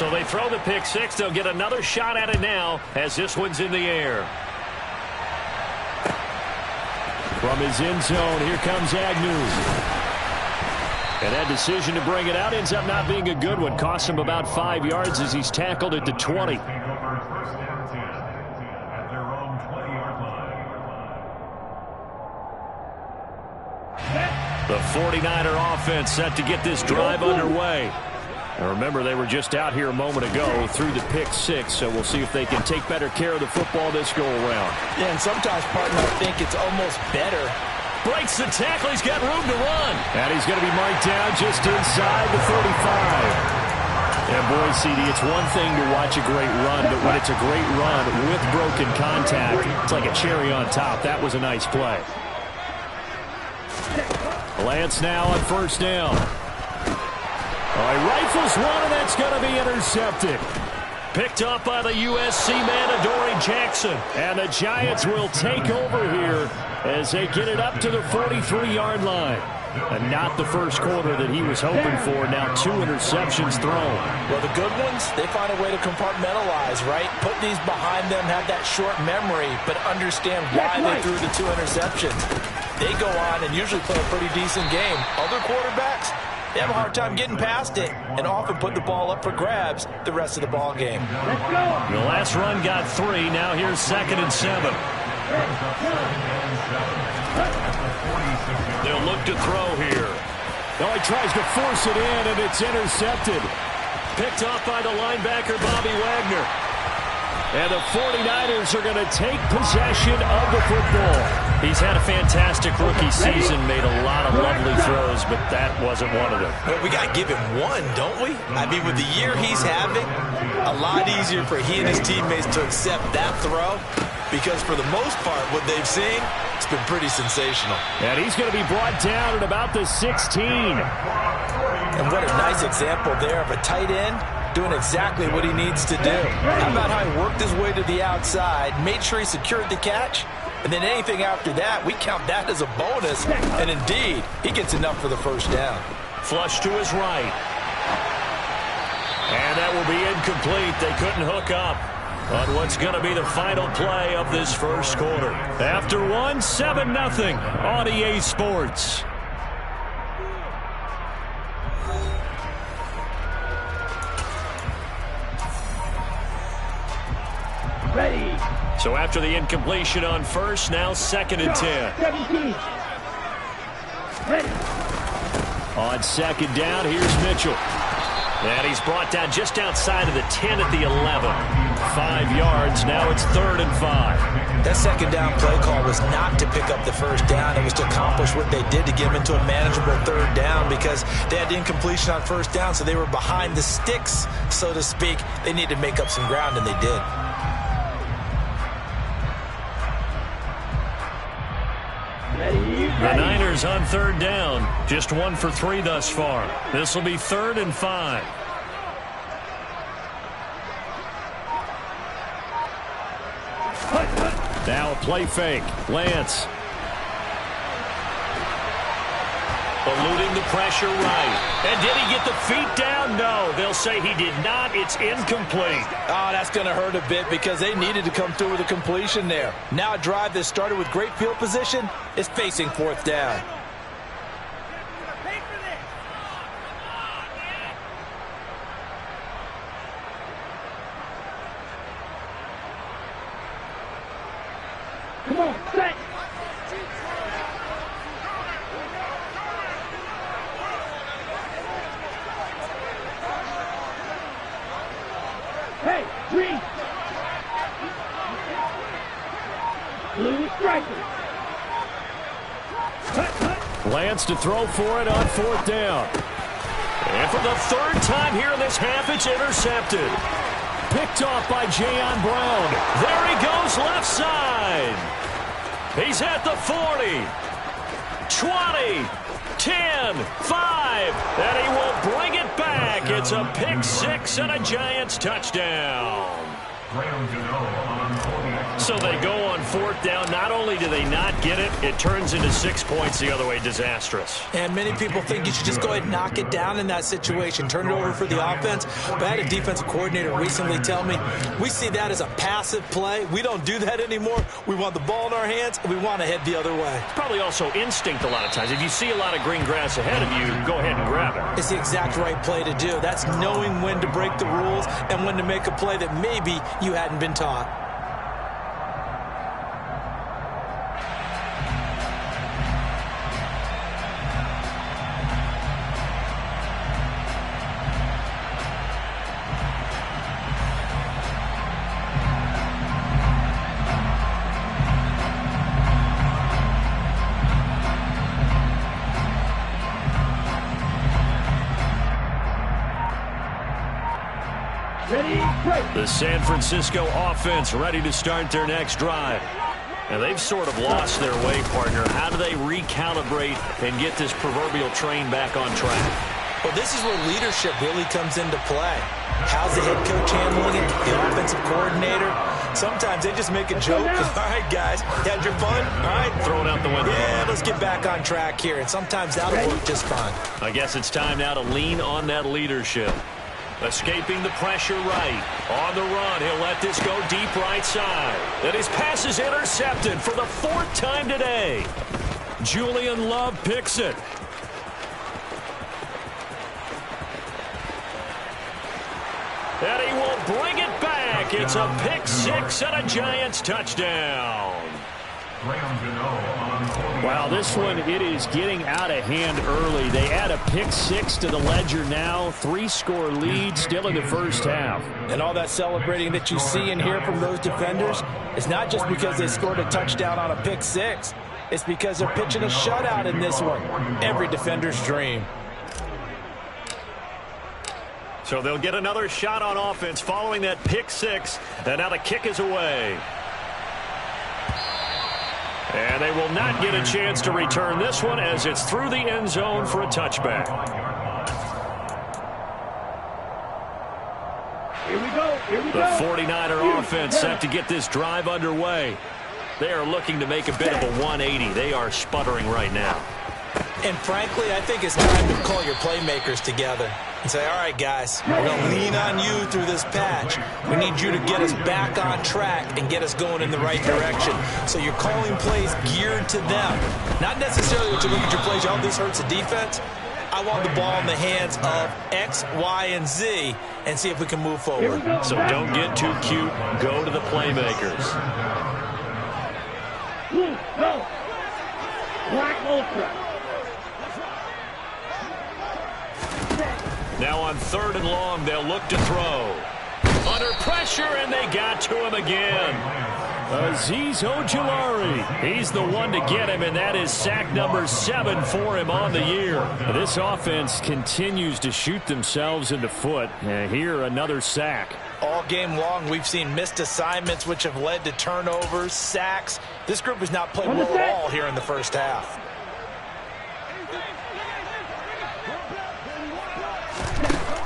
So they throw the pick six. They'll get another shot at it now as this one's in the air. From his end zone, here comes Agnew. And that decision to bring it out ends up not being a good one. Costs him about 5 yards as he's tackled at the 20. The 49er offense set to get this drive underway. And remember, they were just out here a moment ago through the pick six, so we'll see if they can take better care of the football this go-around. Yeah, and sometimes, partner, I think it's almost better. Breaks the tackle. He's got room to run. And he's going to be marked down just inside the 35. And boy, CD, it's one thing to watch a great run, but when it's a great run with broken contact, it's like a cherry on top. That was a nice play. Lance now on first down. He rifles one, and that's going to be intercepted. Picked up by the USC man, Adoree Jackson. And the Giants will take over here as they get it up to the 43-yard line. And not the first quarter that he was hoping for. Now 2 interceptions thrown. Well, the good ones, they find a way to compartmentalize, right? Put these behind them, have that short memory, but understand why they threw the 2 interceptions. They go on and usually play a pretty decent game. Other quarterbacks, they have a hard time getting past it and often put the ball up for grabs the rest of the ball game. The last run got 3. Now here's 2nd and 7. They'll look to throw here. He tries to force it in, and it's intercepted. Picked off by the linebacker, Bobby Wagner. And the 49ers are going to take possession of the football. He's had a fantastic rookie season, made a lot of lovely throws, but that wasn't one of them. Well, we got to give him one, don't we? I mean, with the year he's having, a lot easier for he and his teammates to accept that throw, because for the most part, what they've seen, it's been pretty sensational. And he's going to be brought down at about the 16. And what a nice example there of a tight end doing exactly what he needs to do. How about how he worked his way to the outside, made sure he secured the catch, and then anything after that, we count that as a bonus. And indeed, he gets enough for the first down. Flush to his right. And that will be incomplete. They couldn't hook up on what's going to be the final play of this first quarter. After 7-0 on EA Sports. Ready. So after the incompletion on first, now 2nd and 10. 17. Ready. On 2nd down, here's Mitchell. And he's brought down just outside of the 10 at the 11. 5 yards. Now it's 3rd and 5. That 2nd down play call was not to pick up the first down. It was to accomplish what they did to get him into a manageable 3rd down, because they had the incompletion on first down, so they were behind the sticks, so to speak. They needed to make up some ground, and they did. The Niners on 3rd down. Just 1 for 3 thus far. This will be 3rd and 5. Now a play fake. Lance. Eluding the pressure right. And did he get the feet down? No. They'll say he did not. It's incomplete. Oh, that's going to hurt a bit because they needed to come through with a completion there. Now a drive that started with great field position is facing 4th down. Come on, set. Hey, green. Blue striker. Lance to throw for it on 4th down. And for the 3rd time here in this half, it's intercepted. Picked off by Jayon Brown. There he goes left side. He's at the 40. 20. 10. 5. And he will bring it back. It's a pick 6 and a Giants touchdown. So they go on 4th down. Not only do they not get it, it turns into 6 points the other way. Disastrous. And many people think you should just go ahead and knock it down in that situation. Turn it over for the offense. But I had a defensive coordinator recently tell me, we see that as a passive play. We don't do that anymore. We want the ball in our hands, and we want to head the other way. It's probably also instinct a lot of times. If you see a lot of green grass ahead of you, go ahead and grab it. It's the exact right play to do. That's knowing when to break the rules and when to make a play that maybe you hadn't been taught. The San Francisco offense ready to start their next drive. And they've sort of lost their way, partner. How do they recalibrate and get this proverbial train back on track? Well, this is where leadership really comes into play. How's the head coach handling it? The offensive coordinator? Sometimes they just make a joke. All right, guys, you had your fun? All right. Throw it out the window. Yeah, let's get back on track here. And sometimes that'll work just fine. I guess it's time now to lean on that leadership. Escaping the pressure right. On the run, he'll let this go deep right side. And his pass is intercepted for the 4th time today. Julian Love picks it. And he will bring it back. It's a pick 6 and a Giants touchdown. Wow, this one, it is getting out of hand early. They add a pick 6 to the ledger now. 3-score lead still in the first half. And all that celebrating that you see and hear from those defenders, it's not just because they scored a touchdown on a pick 6. It's because they're pitching a shutout in this one. Every defender's dream. So they'll get another shot on offense following that pick 6. And now the kick is away. And they will not get a chance to return this one as it's through the end zone for a touchback. Here we go. The 49er offense set to get this drive underway. They are looking to make a bit of a 180. They are sputtering right now. And frankly, I think it's time to call your playmakers together and say, all right, guys, we're going to lean on you through this patch. We need you to get us back on track and get us going in the right direction. So you're calling plays geared to them. Not necessarily what you look at your plays, oh, this hurts the defense. I want the ball in the hands of X, Y, and Z and see if we can move forward. So don't get too cute. Go to the playmakers. Go. Black Ultra. Now on 3rd and long, they'll look to throw. Under pressure, and they got to him again. Eazy Ojulari. He's the one to get him, and that is sack number 7 for him on the year. This offense continues to shoot themselves in the foot. And here, another sack. All game long, we've seen missed assignments, which have led to turnovers, sacks. This group has not played well at all here in the first half.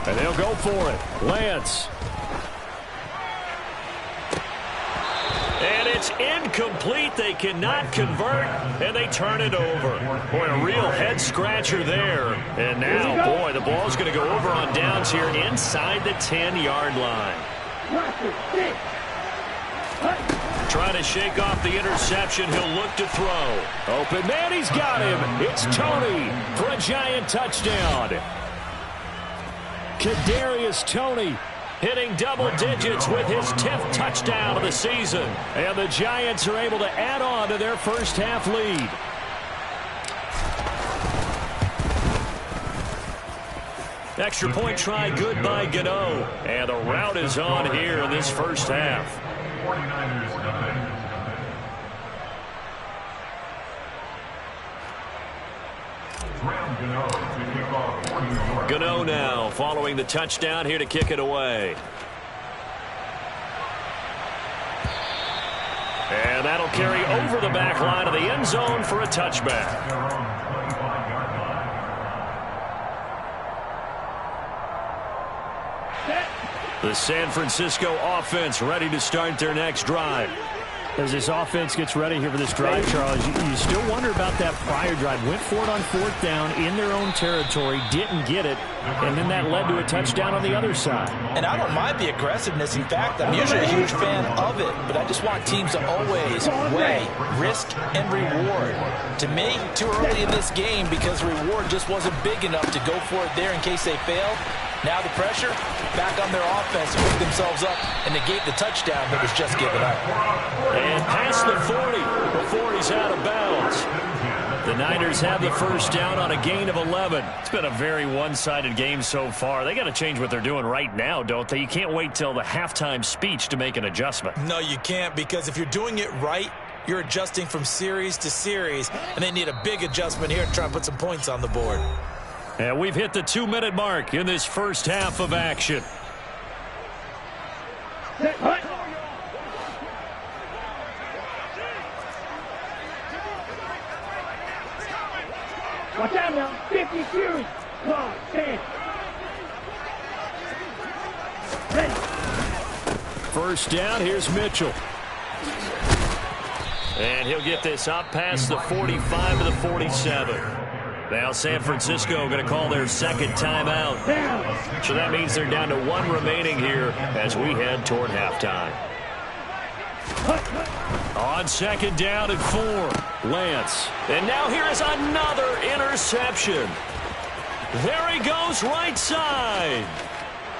And they'll go for it. Lance. And it's incomplete. They cannot convert, and they turn it over. Boy, a real head-scratcher there. And now, boy, the ball's going to go over on downs here inside the 10-yard line. Trying to shake off the interception. He'll look to throw. Open man, he's got him. It's Tony for a Giant touchdown. Kadarius Toney hitting double digits with his 10th touchdown of the season. And the Giants are able to add on to their first half lead. Extra point try good by Gano. And the route is on here in this first half. Gano now following the touchdown here to kick it away. And that'll carry over the back line of the end zone for a touchback. The San Francisco offense ready to start their next drive. As this offense gets ready here for this drive, Charles, you still wonder about that prior drive. Went for it on 4th down in their own territory, didn't get it, and then that led to a touchdown on the other side. And I don't mind the aggressiveness. In fact, I'm usually a huge fan of it, but I just want teams to always weigh risk and reward. To me, too early in this game because reward just wasn't big enough to go for it there in case they failed. Now the pressure back on their offense to pick themselves up and negate the touchdown that was just given up. And past the 40 before he's out of bounds. The Niners have the first down on a gain of 11. It's been a very one-sided game so far. They got to change what they're doing right now, don't they? You can't wait till the halftime speech to make an adjustment. No, you can't, because if you're doing it right, you're adjusting from series to series, and they need a big adjustment here to try and put some points on the board. And we've hit the 2-minute mark in this first half of action. Watch out now. 50 series. Come on, stand. Ready. First down, here's Mitchell. And he'll get this up past the 45 to the 47. Now San Francisco going to call their second timeout. So that means they're down to 1 remaining here as we head toward halftime. On second down and 4, Lance. And now here is another interception. There he goes right side.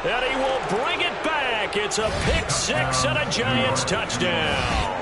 And he will bring it back. It's a pick 6 and a Giants touchdown.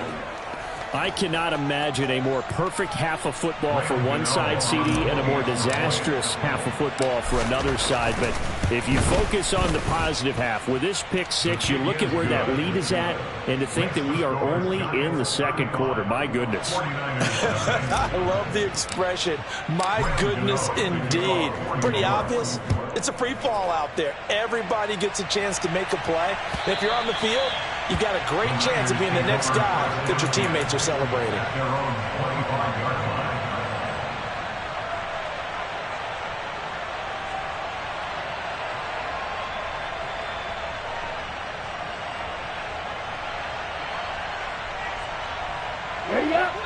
I cannot imagine a more perfect half of football for one side, CD, and a more disastrous half of football for another side. But if you focus on the positive half, with this pick 6, you look at where that lead is at, and to think that we are only in the second quarter. My goodness. I love the expression, my goodness indeed. Pretty obvious. It's a free fall out there. Everybody gets a chance to make a play. If you're on the field, you've got a great chance of being the next guy that your teammates are celebrating.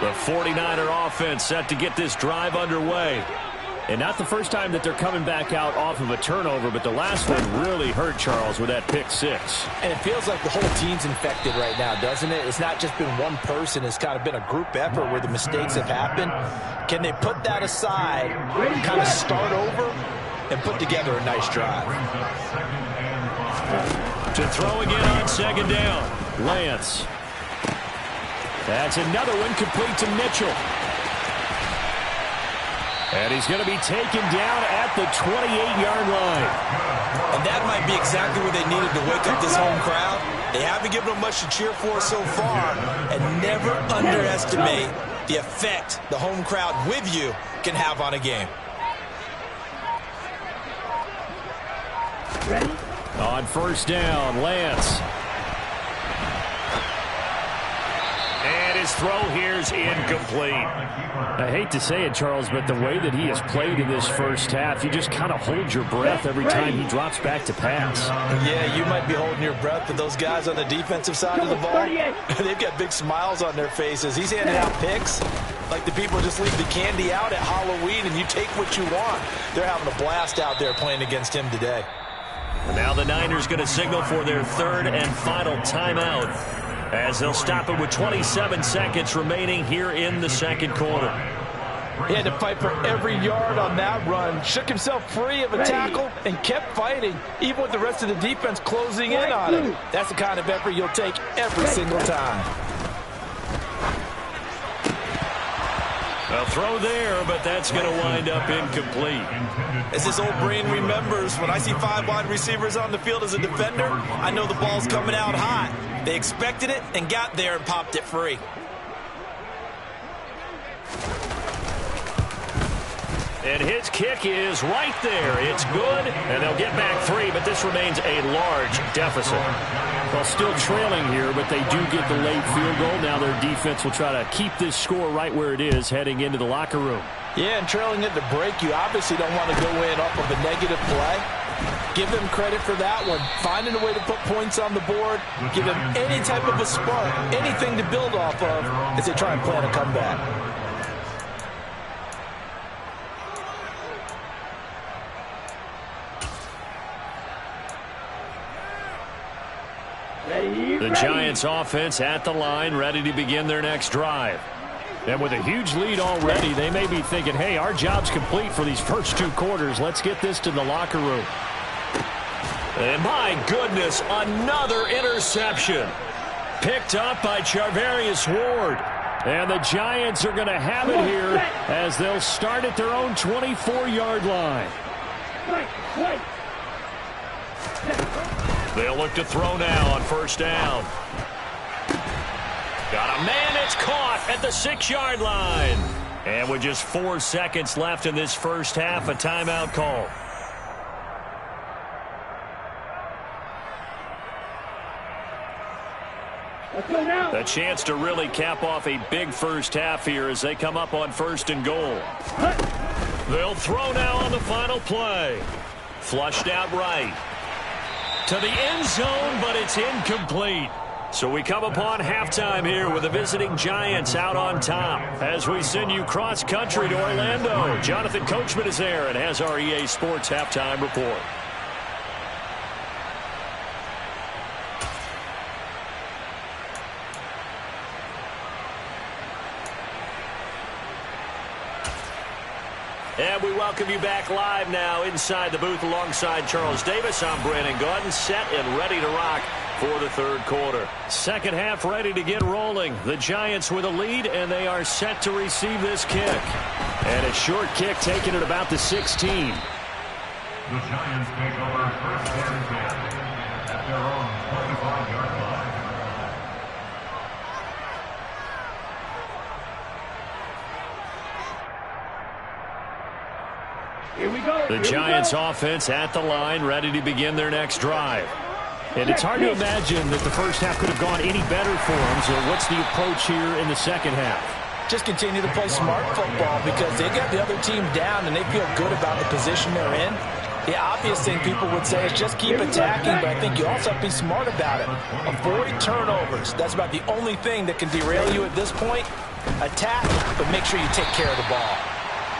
The 49er offense set to get this drive underway. And not the first time that they're coming back out off of a turnover, but the last one really hurt, Charles, with that pick 6. And it feels like the whole team's infected right now, doesn't it? It's not just been one person. It's kind of been a group effort where the mistakes have happened. Can they put that aside, kind of start over, and put together a nice drive? To throw again on second down, Lance. That's another one complete to Mitchell. And he's going to be taken down at the 28-yard line. And that might be exactly what they needed to wake up this home crowd. They haven't given them much to cheer for so far. And never underestimate the effect the home crowd with you can have on a game. Ready? On first down, Lance. And his throw here's incomplete. I hate to say it, Charles, but the way that he has played in this first half, you just kind of hold your breath every time he drops back to pass. Yeah, you might be holding your breath, but those guys on the defensive side of the ball, they've got big smiles on their faces. He's handing out picks like the people just leave the candy out at Halloween and you take what you want. They're having a blast out there playing against him today. Now the Niners going to signal for their third and final timeout, as they'll stop it with 27 seconds remaining here in the second quarter. He had to fight for every yard on that run. Shook himself free of a tackle and kept fighting, even with the rest of the defense closing in on him. That's the kind of effort you'll take every single time. A throw there, but that's going to wind up incomplete. As his old brain remembers, when I see 5 wide receivers on the field as a defender, I know the ball's coming out hot. They expected it and got there and popped it free. And his kick is right there. It's good, and they'll get back 3, but this remains a large deficit. Well, still trailing here, but they do get the late field goal. Now their defense will try to keep this score right where it is heading into the locker room. Yeah, and trailing at the break, you obviously don't want to go in off of a negative play. Give them credit for that one. Finding a way to put points on the board, give them any type of a spark, anything to build off of as they try and plan a comeback. The Giants offense at the line, ready to begin their next drive. And with a huge lead already, they may be thinking, hey, our job's complete for these first 2 quarters. Let's get this to the locker room. And my goodness, another interception. Picked up by Charvarius Ward. And the Giants are going to have it here as they'll start at their own 24-yard line. They'll look to throw now on first down. Got a man that's caught at the 6-yard line. And with just 4 seconds left in this first half, a timeout call. A chance to really cap off a big first half here as they come up on 1st and goal. They'll throw now on the final play. Flushed out right. To the end zone, but it's incomplete. So we come upon halftime here with the visiting Giants out on top. As we send you cross-country to Orlando, Jonathan Coachman is there and has our EA Sports halftime report. And we welcome you back live now inside the booth alongside Charles Davis. I'm Brandon Gaudin, set and ready to rock for the 3rd quarter. Second half ready to get rolling. The Giants with a lead, and they are set to receive this kick. And a short kick taken at about the 16. The Giants take over 1st and 10 at their own 25-yard line. Here we go. The Giants offense at the line, ready to begin their next drive. And it's hard to imagine that the first half could have gone any better for them. So what's the approach here in the second half? Just continue to play smart football because they got the other team down and they feel good about the position they're in. The obvious thing people would say is just keep attacking, but I think you also have to be smart about it. Avoid turnovers. That's about the only thing that can derail you at this point. Attack, but make sure you take care of the ball.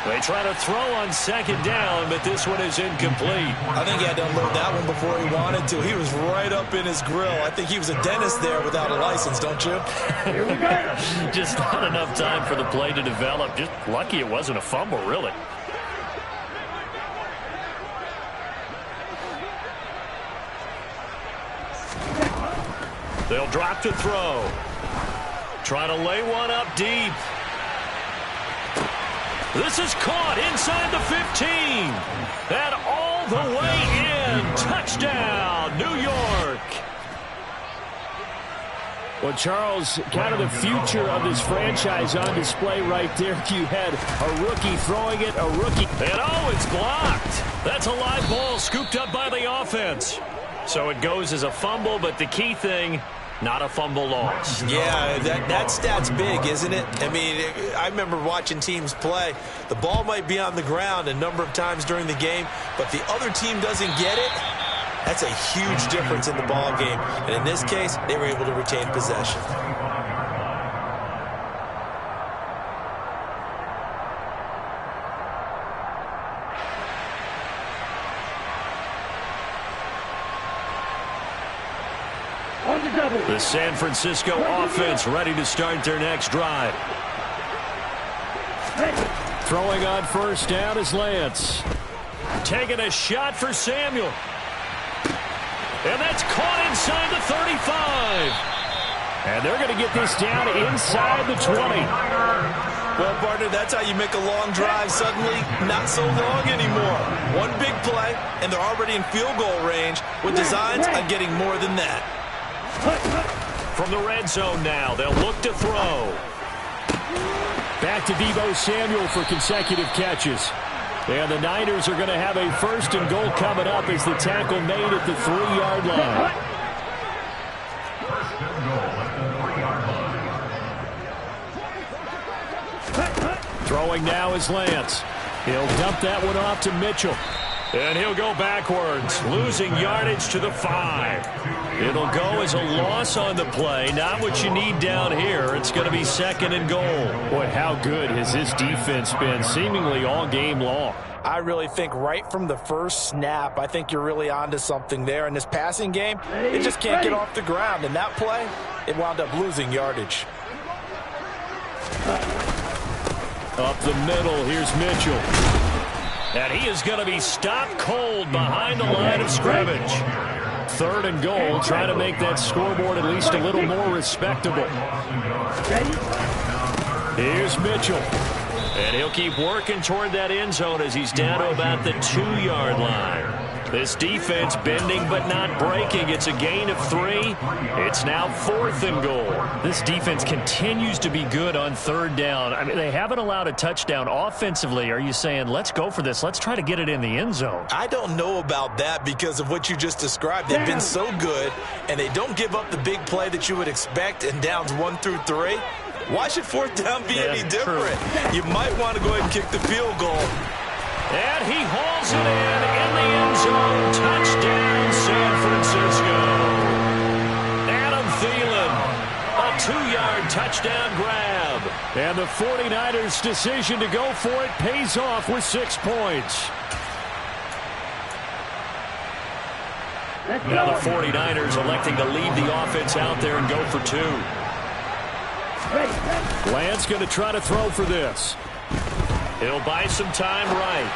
They try to throw on 2nd down, but this one is incomplete. I think he had to unload that one before he wanted to. He was right up in his grill. I think he was a dentist there without a license, don't you? Here we go. Just not enough time for the play to develop. Just lucky it wasn't a fumble, really. They'll drop to throw. Trying to lay one up deep. This is caught inside the 15. And all the way in. Touchdown, New York. Well, Charles, kind of the future of this franchise on display right there. You had a rookie throwing it, a rookie. And oh, it's blocked. That's a live ball scooped up by the offense. So it goes as a fumble, but the key thing, not a fumble loss. Yeah, that stat's big, isn't it? I mean, I remember watching teams play. The ball might be on the ground a number of times during the game, but the other team doesn't get it. That's a huge difference in the ball game. And in this case, they were able to retain possession. The San Francisco offense ready to start their next drive. Throwing on 1st down is Lance. Taking a shot for Samuel. And that's caught inside the 35. And they're going to get this down inside the 20. Well, partner, that's how you make a long drive suddenly not so long anymore. One big play, and they're already in field goal range with designs on getting more than that. From the red zone now, they'll look to throw. Back to Deebo Samuel for consecutive catches. And the Niners are going to have a 1st and goal coming up as the tackle made at the 3-yard line. 1st and goal at the 3-yard line. Throwing now is Lance. He'll dump that one off to Mitchell. And he'll go backwards, losing yardage to the 5. It'll go as a loss on the play. Not what you need down here. It's going to be 2nd and goal. Boy, how good has this defense been seemingly all game long? I really think right from the first snap, I think you're really onto something there. In this passing game, it just can't get off the ground. And that play, it wound up losing yardage. Up the middle, here's Mitchell. And he is going to be stopped cold behind the line of scrimmage. 3rd and goal, trying to make that scoreboard at least a little more respectable. Here's Mitchell. And he'll keep working toward that end zone as he's down to about the 2-yard line. This defense bending but not breaking. It's a gain of 3. It's now 4th and goal. This defense continues to be good on 3rd down. I mean, they haven't allowed a touchdown offensively. Are you saying, let's go for this? Let's try to get it in the end zone. I don't know about that because of what you just described. They've been so good, and they don't give up the big play that you would expect in downs 1 through 3. Why should 4th down be any different? You might want to go ahead and kick the field goal. And he hauls it in the end zone. Touchdown, San Francisco. Adam Thielen, a 2-yard touchdown grab. And the 49ers' decision to go for it pays off with 6 points. Now the 49ers electing to leave the offense out there and go for 2. Lance going to try to throw for this. He'll buy some time right.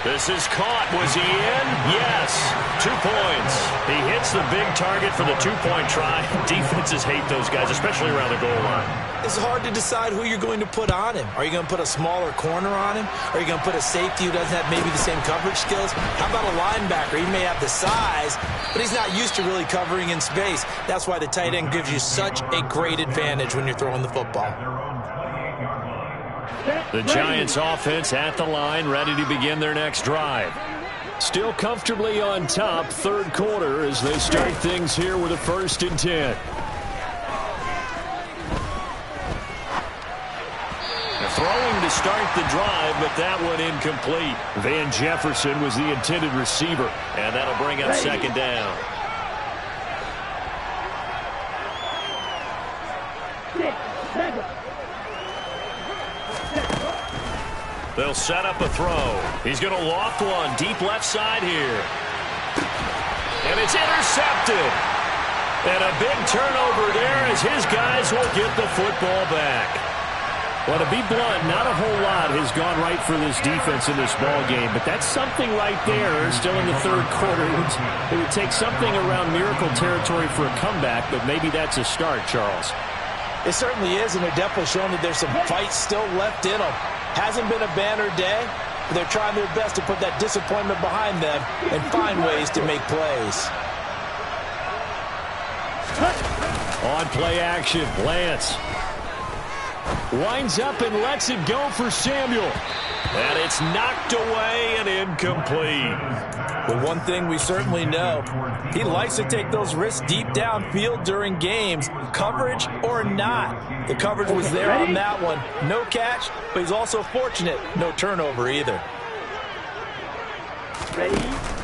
This is caught. Was he in? Yes. 2 points. He hits the big target for the 2-point try. Defenses hate those guys, especially around the goal line. It's hard to decide who you're going to put on him. Are you going to put a smaller corner on him? Are you going to put a safety who doesn't have maybe the same coverage skills? How about a linebacker? He may have the size, but he's not used to really covering in space. That's why the tight end gives you such a great advantage when you're throwing the football. The Giants offense at the line, ready to begin their next drive. Still comfortably on top, 3rd quarter as they start things here with a 1st and 10. Throwing to start the drive, but that one incomplete. Van Jefferson was the intended receiver, and that'll bring up 2nd down. They'll set up a throw. He's going to loft one deep left side here. And it's intercepted. And a big turnover there as his guys will get the football back. Well, to be blunt, not a whole lot has gone right for this defense in this ball game, but that's something right there still in the 3rd quarter. It would take something around miracle territory for a comeback, but maybe that's a start, Charles. It certainly is, and they're definitely showing that there's some fight still left in them. Hasn't been a banner day, but they're trying their best to put that disappointment behind them and find ways to make plays. On play action, Lance winds up and lets it go for Samuel. And it's knocked away and incomplete. But one thing we certainly know, he likes to take those risks deep downfield during games, coverage or not. The coverage was there on that one. No catch, but he's also fortunate. No turnover either.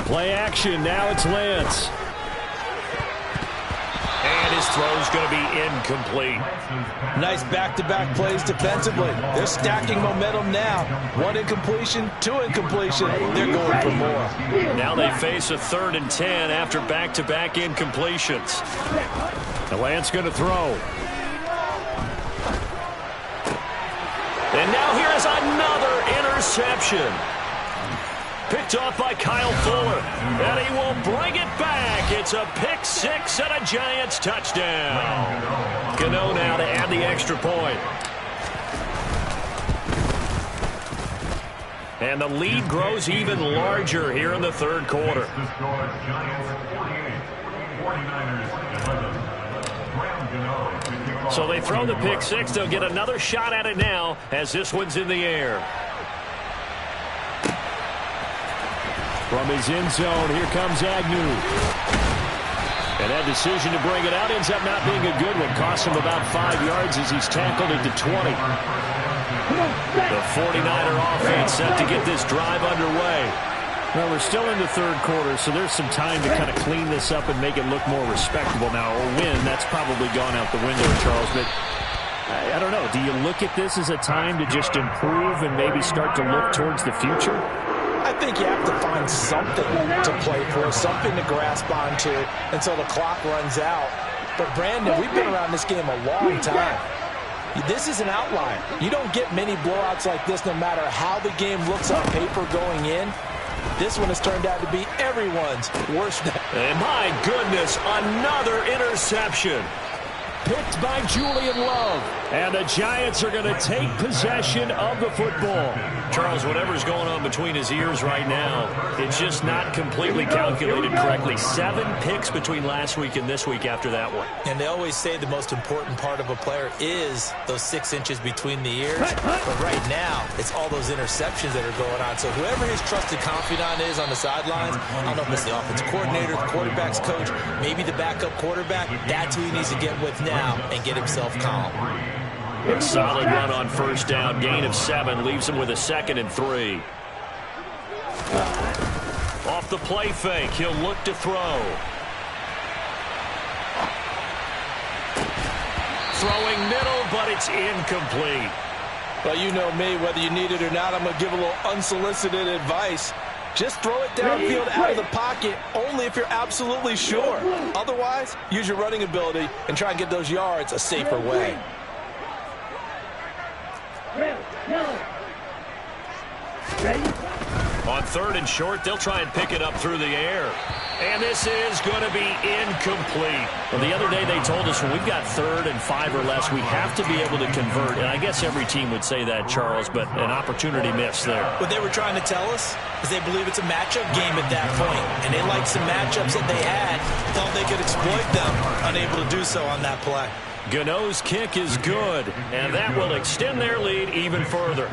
Play action, now it's Lance. And his throw's going to be incomplete. Nice back-to-back plays defensively. They're stacking momentum now. 1 incompletion, 2 incompletion. They're going for more. Now they face a 3rd and 10 after back-to-back incompletions. And Lance going to throw. And now here is another interception. Picked off by Kyle Fuller. And he will bring it back. It's a pick 6 and a Giants touchdown. Gano now to add the extra point. And the lead grows even larger here in the 3rd quarter. So they throw the pick 6. They'll get another shot at it now as this one's in the air. From his end zone, here comes Agnew. And that decision to bring it out ends up not being a good one. Costs him about 5 yards as he's tackled into 20. The 49er offense set to get this drive underway. Well, we're still in the third quarter, so there's some time to kind of clean this up and make it look more respectable. Now, a win, that's probably gone out the window, Charles, but I don't know. Do you look at this as a time to just improve and maybe start to look towards the future? I think you have to find something to play for, something to grasp onto until the clock runs out. But, Brandon, we've been around this game a long time. This is an outlier. You don't get many blowouts like this no matter how the game looks on paper going in. This one has turned out to be everyone's worst. And my goodness, another interception. Picked by Julian Love. And the Giants are going to take possession of the football. Charles, whatever's going on between his ears right now, it's just not completely calculated correctly. 7 picks between last week and this week after that one. And they always say the most important part of a player is those 6 inches between the ears. But right now, it's all those interceptions that are going on. So whoever his trusted confidant is on the sidelines, I don't know if it's the offensive coordinator, the quarterback's coach, maybe the backup quarterback, that's who he needs to get with now and get himself calm. A solid run on first down. Gain of 7 leaves him with a 2nd and 3. Off the play fake, he'll look to throw. Throwing middle, but it's incomplete. Well, you know me, whether you need it or not, I'm going to give a little unsolicited advice. Just throw it downfield out of the pocket only if you're absolutely sure. Otherwise, use your running ability and try and get those yards a safer way. On 3rd and short, they'll try and pick it up through the air. And this is going to be incomplete. Well, the other day they told us when we've got 3rd and 5 or less, we have to be able to convert. And I guess every team would say that, Charles, but an opportunity missed there. What they were trying to tell us is they believe it's a matchup game at that point. And they liked some matchups that they had, thought they could exploit them, unable to do so on that play. Gano's kick is good, and that will extend their lead even further.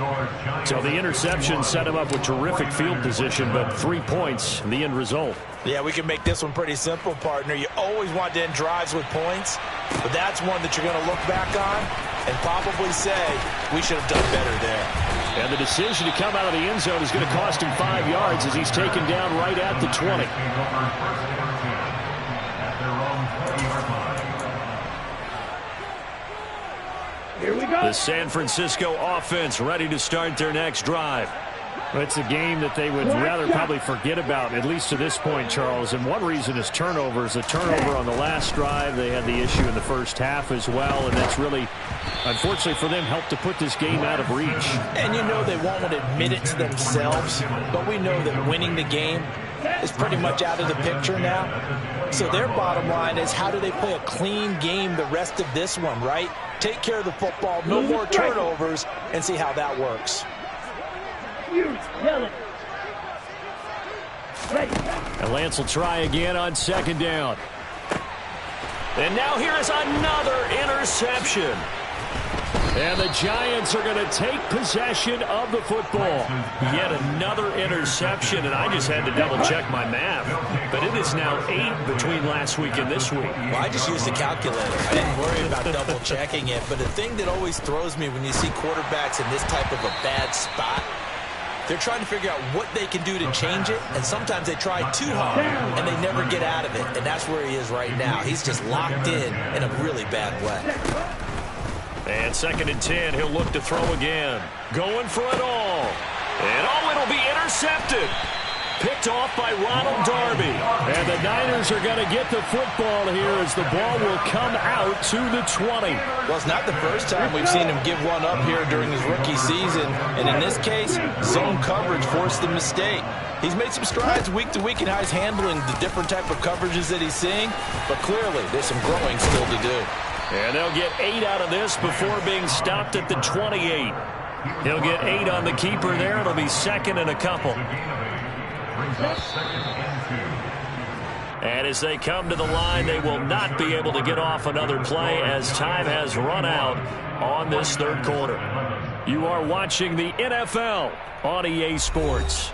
So the interception set him up with terrific field position, but 3 points, the end result. Yeah, we can make this one pretty simple, partner. You always want to end drives with points, but that's one that you're going to look back on and probably say, we should have done better there. And the decision to come out of the end zone is going to cost him 5 yards as he's taken down right at the 20. Here we go. The San Francisco offense ready to start their next drive. Well, it's a game that they would rather probably forget about, at least to this point, Charles. And one reason is turnovers. A turnover on the last drive. They had the issue in the first half as well, and that's really, unfortunately for them, helped to put this game out of reach. And you know they won't admit it to themselves, but we know that winning the game is pretty much out of the picture now. So their bottom line is, how do they play a clean game the rest of this one, right? Take care of the football, no more turnovers, and see how that works. And Lance will try again on 2nd down. And now here is another interception. And the Giants are going to take possession of the football. Yet another interception, and I just had to double-check my math. But it is now 8 between last week and this week. Well, I just used a calculator. I didn't worry about double-checking it. But the thing that always throws me when you see quarterbacks in this type of a bad spot, they're trying to figure out what they can do to change it, and sometimes they try too hard, and they never get out of it. And that's where he is right now. He's just locked in a really bad way. And 2nd and 10, he'll look to throw again. Going for it all. And it'll be intercepted. Picked off by Ronald Darby. And the Niners are going to get the football here as the ball will come out to the 20. Well, it's not the first time we've seen him give one up here during his rookie season. And in this case, zone coverage forced the mistake. He's made some strides week to week in how he's handling the different type of coverages that he's seeing. But clearly, there's some growing still to do. And they'll get 8 out of this before being stopped at the 28. He'll get 8 on the keeper there. It'll be 2nd and a couple. And as they come to the line, they will not be able to get off another play as time has run out on this 3rd quarter. You are watching the NFL on EA Sports.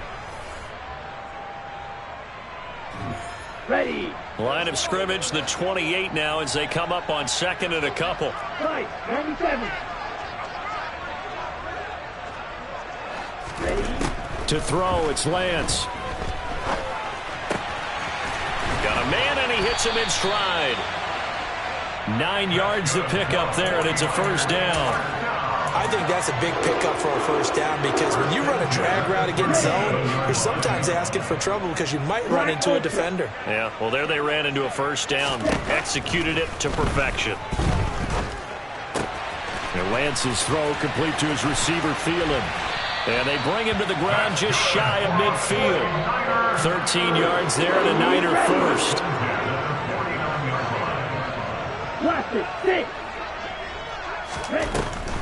Ready. Line of scrimmage, the 28 now as they come up on 2nd and a couple. Right, 97. Ready. To throw, it's Lance. he hits him in stride. 9 yards to pick up there, and it's a first down. I think that's a big pickup for a first down because when you run a drag route against zone, you're sometimes asking for trouble because you might run into a defender. Yeah, well, there they ran into a first down. Executed it to perfection. And Lance's throw complete to his receiver, Thielen. And they bring him to the ground just shy of midfield. 13 yards there and a Niner first.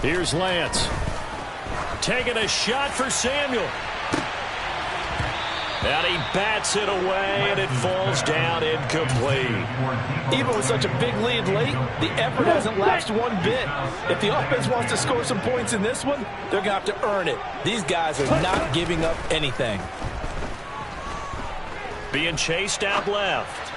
Here's Lance. Taking a shot for Samuel. And he bats it away, and it falls down incomplete. Even with such a big lead late, the effort hasn't lapsed one bit. If the offense wants to score some points in this one, they're going to have to earn it. These guys are not giving up anything. Being chased out left.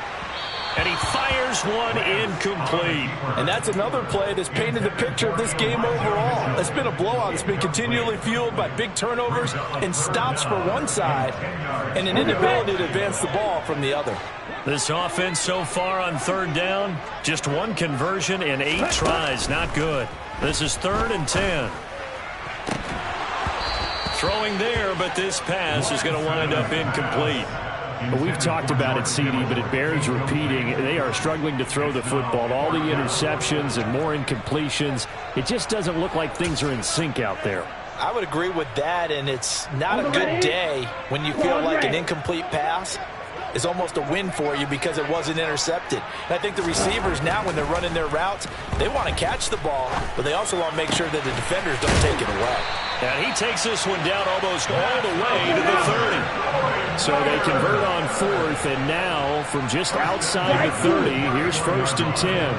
And he fires one incomplete. And that's another play that's painted the picture of this game overall. It's been a blowout. It's been continually fueled by big turnovers and stops for one side and an inability to advance the ball from the other. This offense so far on third down, just one conversion in 8 tries. Not good. This is 3rd and 10. Throwing there, but this pass is going to wind up incomplete. We've talked about it, CD, but it bears repeating. They are struggling to throw the football. All the interceptions and more incompletions. It just doesn't look like things are in sync out there. I would agree with that, and it's not a good day when you feel like an incomplete pass is almost a win for you because it wasn't intercepted. And I think the receivers now, when they're running their routes, they want to catch the ball, but they also want to make sure that the defenders don't take it away. And he takes this one down almost all the way to the 30. So they convert on 4th, and now from just outside the 30, here's 1st and 10.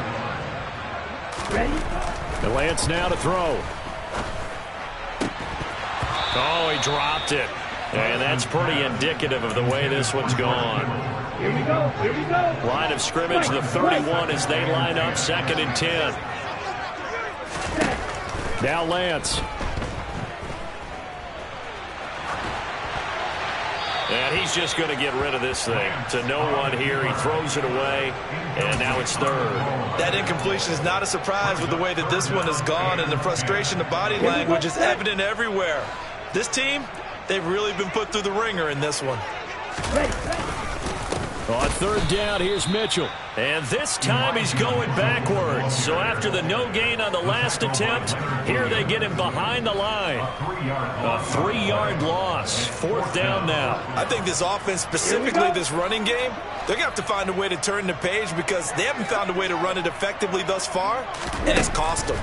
And Lance now to throw. Oh, he dropped it. And that's pretty indicative of the way this one's gone. Here we go. Here we go. Line of scrimmage, the 31 as they line up, 2nd and 10. Now Lance. And he's just going to get rid of this thing. To no one here. He throws it away, and now it's 3rd. That incompletion is not a surprise with the way that this one has gone, and the frustration, the body language is evident everywhere. This team, they've really been put through the ringer in this one. On 3rd down, here's Mitchell. And this time he's going backwards. So after the no gain on the last attempt, here they get him behind the line. A 3-yard loss. 4th down now. I think this offense, specifically this running game, they're going to have to find a way to turn the page because they haven't found a way to run it effectively thus far, and it's cost them.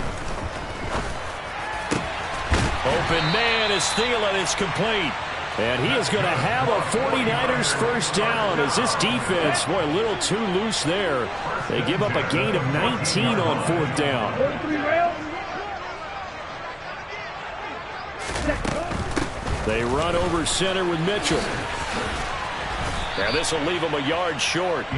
Open man is Thielen. It's complete. And he is going to have a 49ers first down as this defense, boy, a little too loose there. They give up a gain of 19 on 4th down. They run over center with Mitchell. Now this will leave him a yard short.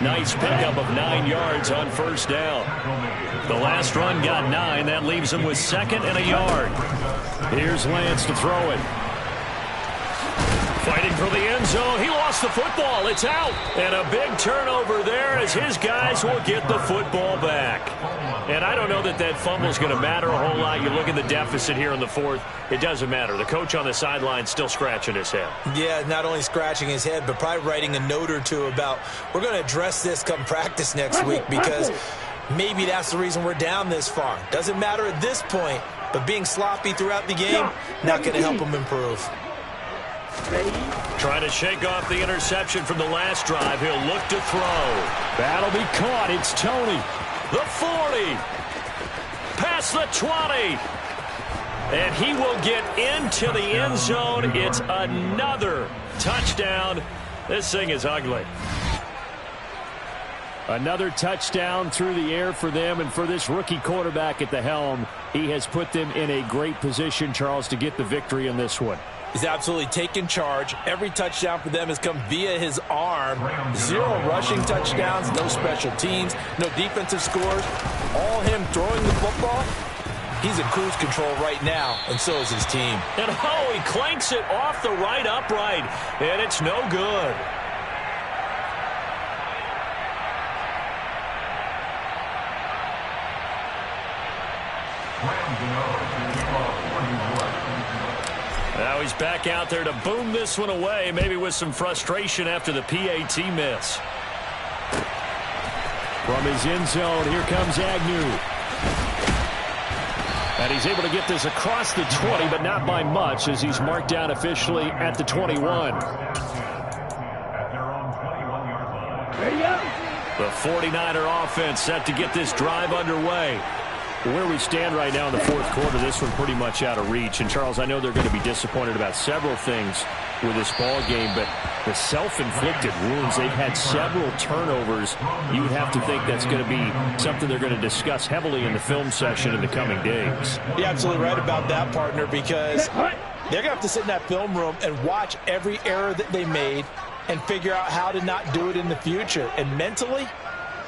Nice pickup of 9 yards on 1st down. The last run got 9. That leaves him with 2nd and a yard. Here's Lance to throw it. Fighting for the end zone. He lost the football. It's out. And a big turnover there as his guys will get the football back. And I don't know that that fumble is going to matter a whole lot. You look at the deficit here in the 4th. It doesn't matter. The coach on the sideline still scratching his head. Yeah, not only scratching his head, but probably writing a note or two about we're going to address this come practice next week because maybe that's the reason we're down this far. Doesn't matter at this point, but being sloppy throughout the game, not going to help him improve. Trying to shake off the interception from the last drive. He'll look to throw. That'll be caught. It's Tony. The 40. Past the 20. And he will get into the end zone. It's another touchdown. This thing is ugly. Another touchdown through the air for them, and for this rookie quarterback at the helm, he has put them in a great position, Charles, to get the victory in this one. He's absolutely taken charge. Every touchdown for them has come via his arm. 0 rushing touchdowns, no special teams, no defensive scores. All him throwing the football. He's in cruise control right now, and so is his team. And oh, he clanks it off the right upright, and it's no good. Now he's back out there to boom this one away, maybe with some frustration after the PAT miss. From his end zone, here comes Agnew. And he's able to get this across the 20, but not by much, as he's marked down officially at the 21. The 49er offense set to get this drive underway. Where we stand right now in the fourth quarter, this one pretty much out of reach. And, Charles, I know they're going to be disappointed about several things with this ball game, but the self-inflicted wounds, they've had several turnovers. You would have to think that's going to be something they're going to discuss heavily in the film session in the coming days. You're absolutely right about that, partner, because they're going to have to sit in that film room and watch every error that they made and figure out how to not do it in the future. And mentally,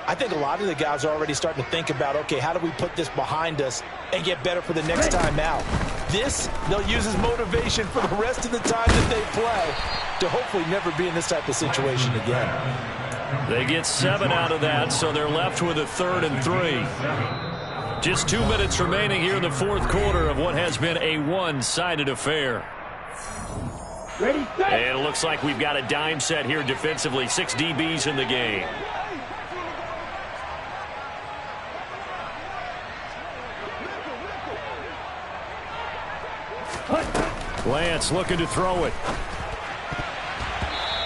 I think a lot of the guys are already starting to think about, okay, how do we put this behind us and get better for the next time out? This, they'll use as motivation for the rest of the time that they play to hopefully never be in this type of situation again. They get 7 out of that, so they're left with a 3rd and 3. Just 2 minutes remaining here in the fourth quarter of what has been a one-sided affair. Ready, set. And it looks like we've got a dime set here defensively. 6 DBs in the game. Lance looking to throw it.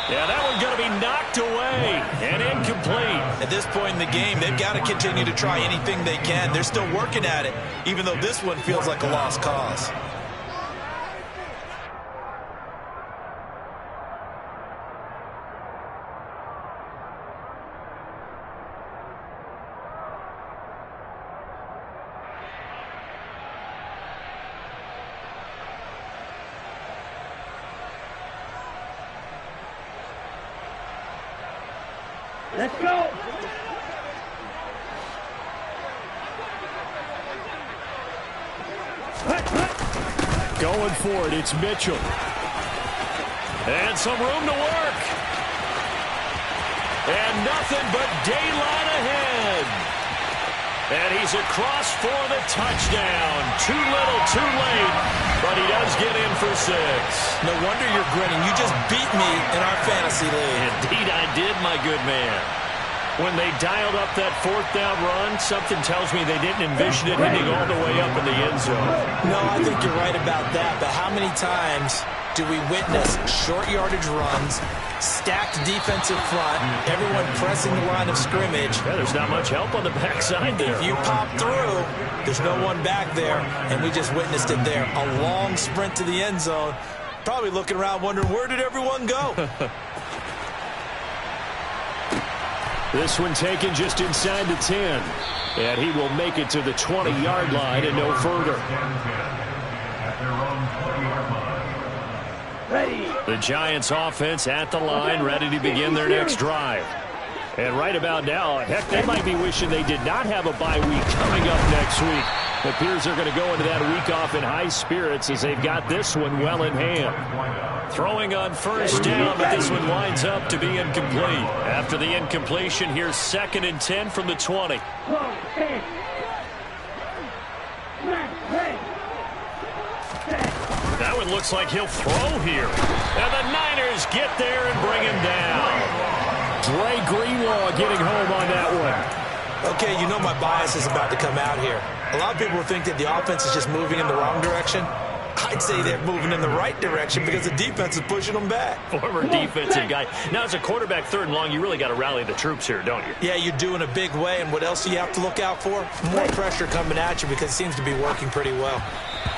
Yeah, that one's going to be knocked away and incomplete. At this point in the game, they've got to continue to try anything they can. They're still working at it, even though this one feels like a lost cause. Let's go. Going for it, it's Mitchell. And some room to work. And nothing but daylight ahead. And he's across for the touchdown. Too little, too late. But he does get in for 6. No wonder you're grinning. You just beat me in our fantasy league. Indeed I did, my good man. When they dialed up that 4th down run, something tells me they didn't envision it hitting all the way up in the end zone. No, I think you're right about that, but how many times do we witness short yardage runs, stacked defensive front, everyone pressing the line of scrimmage? Yeah, there's not much help on the backside there. If you pop through, there's no one back there, and we just witnessed it there. A long sprint to the end zone, Probably looking around wondering, where did everyone go? This one taken just inside the 10. And he will make it to the 20-yard line and no further. Ready. The Giants offense at the line, ready to begin their next drive. And right about now, heck, they might be wishing they did not have a bye week coming up next week. It appears they're going to go into that week off in high spirits as they've got this one well in hand. Throwing on first down, but this one winds up to be incomplete. After the incompletion, here's 2nd and 10 from the 20. That one looks like he'll throw here. And the Niners get there and bring him down. Dre Greenlaw getting home on that one. Okay, you know my bias is about to come out here. A lot of people think that the offense is just moving in the wrong direction. I'd say they're moving in the right direction because the defense is pushing them back. Former defensive guy. Now, as a quarterback, 3rd and long, you really got to rally the troops here, don't you? Yeah, you do in a big way, and what else do you have to look out for? More pressure coming at you because it seems to be working pretty well.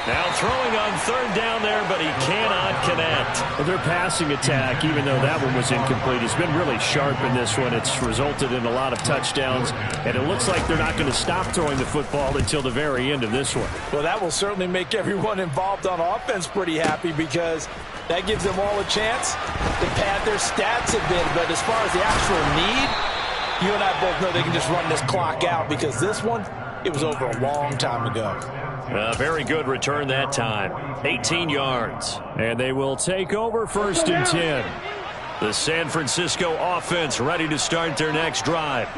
Now throwing on 3rd down there, but he cannot connect. Well, their passing attack, even though that one was incomplete, has been really sharp in this one. It's resulted in a lot of touchdowns, and it looks like they're not going to stop throwing the football until the very end of this one. Well, that will certainly make everyone involved on offense pretty happy because that gives them all a chance to pad their stats a bit. But as far as the actual need, you and I both know they can just run this clock out because this one, it was over a long time ago. Very good return that time. 18 yards. And they will take over 1st and 10. The San Francisco offense ready to start their next drive.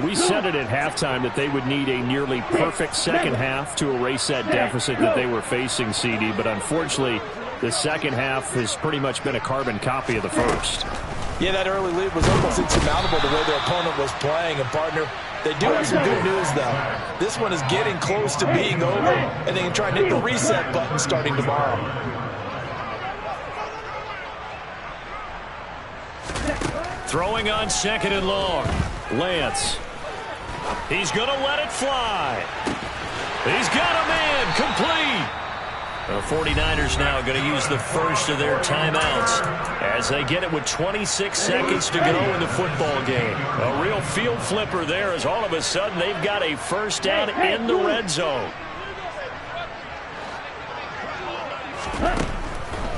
We said it at halftime that they would need a nearly perfect second half to erase that deficit that they were facing, CD. But unfortunately, the second half has pretty much been a carbon copy of the first. Yeah, that early lead was almost insurmountable the way their opponent was playing. And, partner, they do have some good news, though. This one is getting close to being over, and they can try and hit the reset button starting tomorrow. Throwing on second and long. Lance. He's going to let it fly. He's got a man complete. The 49ers now going to use the first of their timeouts as they get it with 26 seconds to go in the football game. A real field flipper there as all of a sudden they've got a first down in the red zone.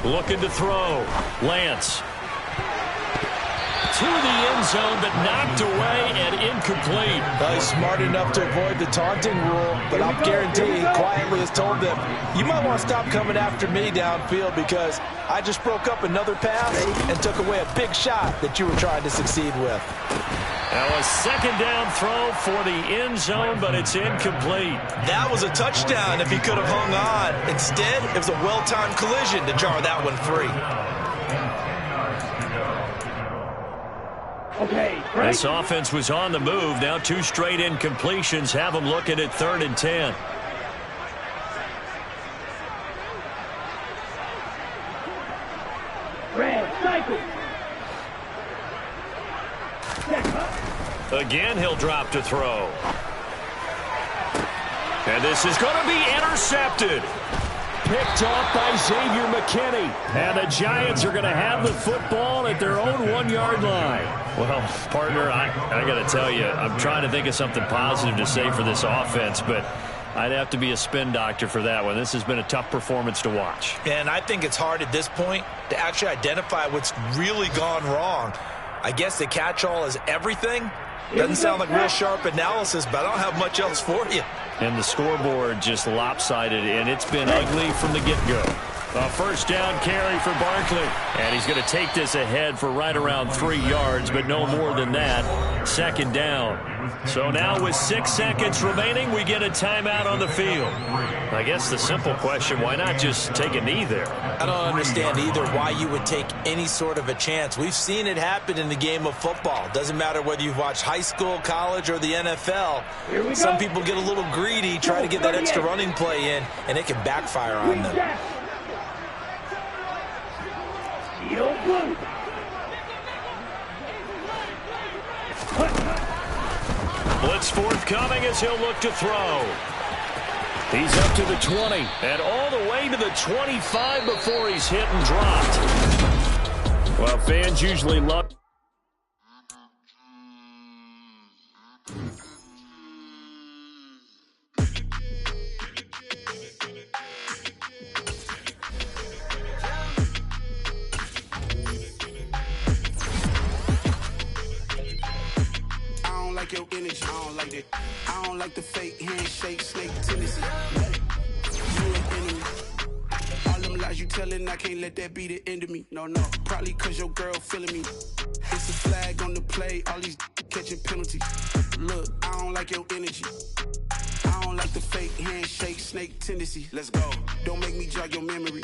Looking to throw. Lance. To the end zone, but knocked away and incomplete. Well, he's smart enough to avoid the taunting rule, but I'll guarantee he quietly has told them, you might want to stop coming after me downfield because I just broke up another pass and took away a big shot that you were trying to succeed with. Now a second down throw for the end zone, but it's incomplete. That was a touchdown if he could have hung on. Instead, it was a well-timed collision to jar that one free. Okay, this offense was on the move. Now 2 straight incompletions have them looking at 3rd and 10. red, cycle. Again, he'll drop to throw. And this is going to be intercepted. Picked off by Xavier McKinney. And the Giants are going to have the football at their own 1-yard line. Well, partner, I got to tell you, I'm trying to think of something positive to say for this offense, but I'd have to be a spin doctor for that one. This has been a tough performance to watch. And I think it's hard at this point to actually identify what's really gone wrong. I guess the catch-all is everything. Doesn't sound like real sharp analysis, but I don't have much else for you. And the scoreboard just lopsided, and it's been ugly from the get-go. A first down carry for Barkley. And he's going to take this ahead for right around 3 yards, but no more than that. Second down. So now with 6 seconds remaining, we get a timeout on the field. I guess the simple question, why not just take a knee there? I don't understand either why you would take any sort of a chance. We've seen it happen in the game of football. Doesn't matter whether you've watched high school, college, or the NFL. Some people get a little greedy, try to get that extra running play in, and it can backfire on them. Blitz forthcoming as he'll look to throw. He's up to the 20 and all the way to the 25 before he's hit and dropped. Well, fans usually love... Your energy, I don't like that. I don't like the fake handshake, snake tendency. You an enemy. All them lies you telling, I can't let that be the end of me. No, probably cause your girl feeling me. It's a flag on the play, all these catching penalties. Look, I don't like your energy. I don't like the fake handshake, snake tendency. Let's go. Don't make me jog your memory.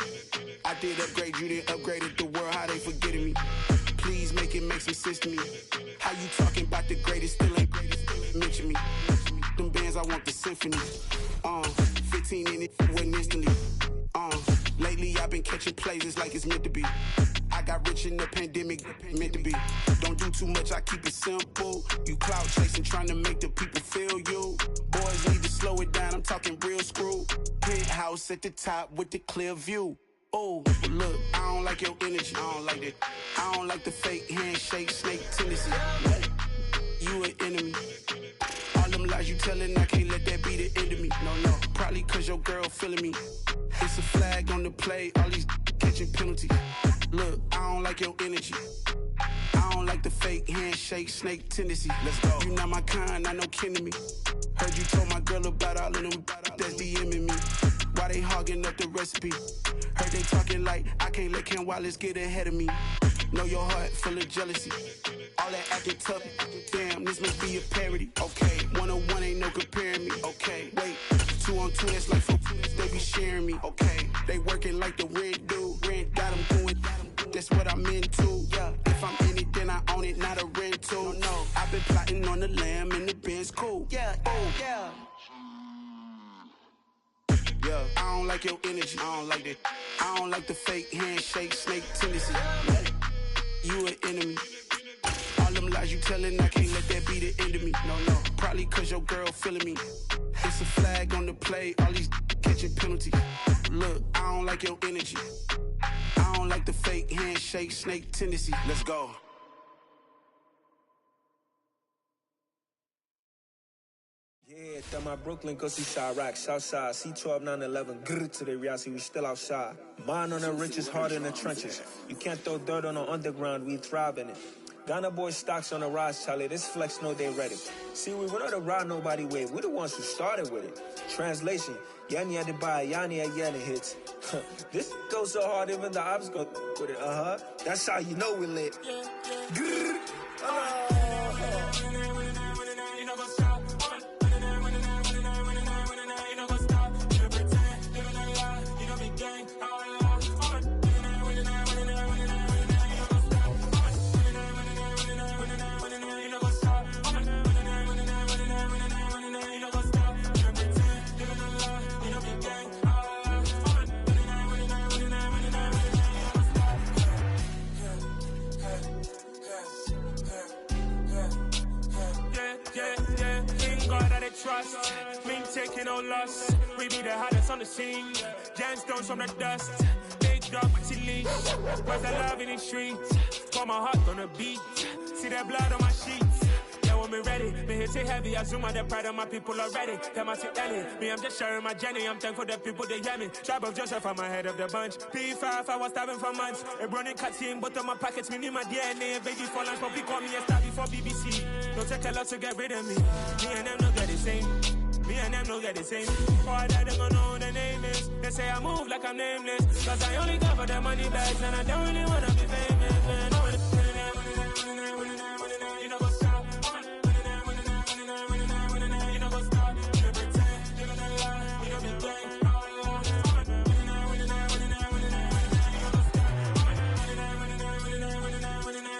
I did upgrade, you didn't upgrade it. The world, how they forgetting me. Please make it make some sense to me. How you talking about the greatest, still ain't greatest, mention me. Them bands, I want the symphony. 15 in it, went instantly. Lately I've been catching plays, it's like it's meant to be. I got rich in the pandemic, meant to be. Don't do too much, I keep it simple. You clout chasing, trying to make the people feel you. Boys need to slow it down, I'm talking real screw. Penthouse at the top with the clear view. Oh, look, I don't like your energy. I don't like that. I don't like the fake handshake, snake tendency. You an enemy. All them lies you telling, I can't let that be the end of me. No, probably cause your girl feeling me. It's a flag on the play, all these catching penalties. Look, I don't like your energy. I don't like the fake handshake, snake tendency. Let's go. You not my kind, I know kin to me. Heard you told my girl about all of them that's DMing me. Why they hogging up the recipe? Heard they talking like I can't let Ken Wallace get ahead of me. Know your heart full of jealousy. All that acting tough, damn, this must be a parody. Okay, 1-on-1 ain't no comparing me. Okay, wait, 2-on-2, that's like 4, they be sharing me. Okay, they working like the rent do. Rent got them going, that's what I'm into. Yeah, if I'm in it, then I own it, not a rental. No, I've been plotting on the lamb and the Benz cool. Yeah, oh, yeah. Yeah, I don't like your energy, I don't like that. I don't like the fake handshake, snake tendency. You an enemy. All them lies you telling, I can't let that be the end of me. No, probably cause your girl feeling me. It's a flag on the play, all these catching penalties. Look, I don't like your energy. I don't like the fake handshake, snake tendency. Let's go. Yeah, that my Brooklyn, go see Chirac, Southside, C12, 911, grrr to the reality, we still outside. Mine on the riches, hard in the trenches. You can't throw dirt on the underground, we thrive in it. Ghana boys stocks on the rise, Charlie, this flex know they ready. See, we were not to ride nobody way, we the ones who started with it. Translation, Yanni had to buy, Yanni had Yanni hits. This goes so hard, even the ops go with it, That's how you know we lit. Grrr, trust, me taking no loss. We be the hottest on the scene. Gemstones from the dust. Big dog, leash. Where's the love in the streets? Got my heart on the beat. See that blood on my sheets. Yeah, when me ready, me hit it heavy. I zoom on the pride of my people already. Tell my sit Ellie, me I'm just sharing my journey. I'm thankful that people they hear me. Tribe of Joseph, I'm ahead of the bunch. P5, I was starving for months. A running cutscene, but on my pockets, me need my DNA. Baby for lunch, probably call me a star before BBC. Don't take a lot to get rid of me. Me and them don't get the same. Me and them don't get the same. All that they gonna know who the name is. They say I move like I'm nameless. Cause I only cover the money bags and I don't really wanna be famous, man. You know what's up? You know what's up? You pretend, living a lie. You know me gang.